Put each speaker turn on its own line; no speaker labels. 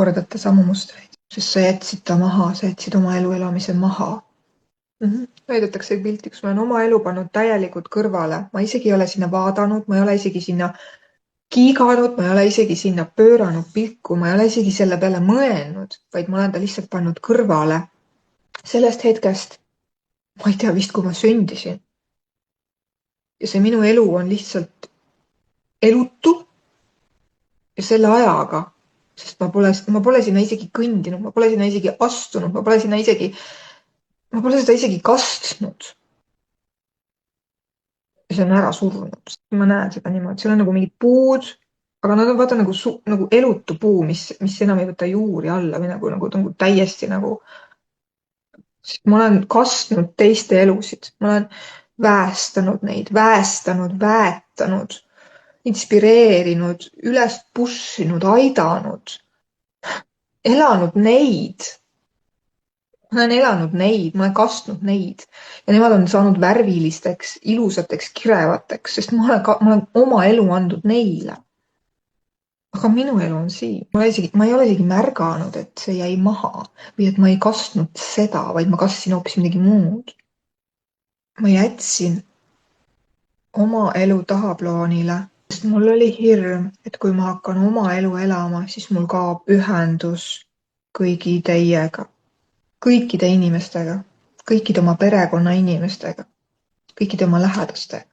kordate samu mustreid, sest sa jätsid ta maha, sa jätsid oma elu elamise maha. Näidatakse pilti, kus ma olen oma elu pannud täielikult kõrvale. Ma isegi ei ole sinna vaadanud, ma ei ole isegi sinna kiiganud, ma ei ole isegi sinna pööranud pilku, ma ei ole isegi selle peale mõelnud, vaid ma olen ta lihtsalt pannud kõrvale. Sellest hetkest, ma ei tea vist, kui ma sündisin. Ja see minu elu on lihtsalt elutu ja selle ajaga, sest ma pole sinna isegi kõndinud, ma pole sinna isegi astunud, ma pole seda isegi kastnud. Ja see on ära surnud. Ma näen seda niimoodi, seal on nagu mingid puud, aga nad on vaata nagu elutu puu, mis enam ei võta juuri alla või nagu täiesti nagu. Ma olen kastnud teiste elusid, ma olen väestanud neid, väetanud, inspireerinud, üles pussinud, aidanud, elanud neid. Ma olen elanud neid, ma olen kastnud neid ja nemad on saanud värvilisteks, ilusateks, kirevateks, sest ma olen oma elu andnud neile. Aga minu elu on siin. Ma ei ole isegi märganud, et see jäi maha või et ma ei kastnud seda, vaid ma kastsin hoopis midagi muud. Ma jätsin oma elu tahaplaanile, sest mul oli hirm, et kui ma hakkan oma elu elama, siis mul kaob ühendus kõigi teiega. Kõikide inimestega, kõikide oma perekonna inimestega, kõikide oma lähedastega.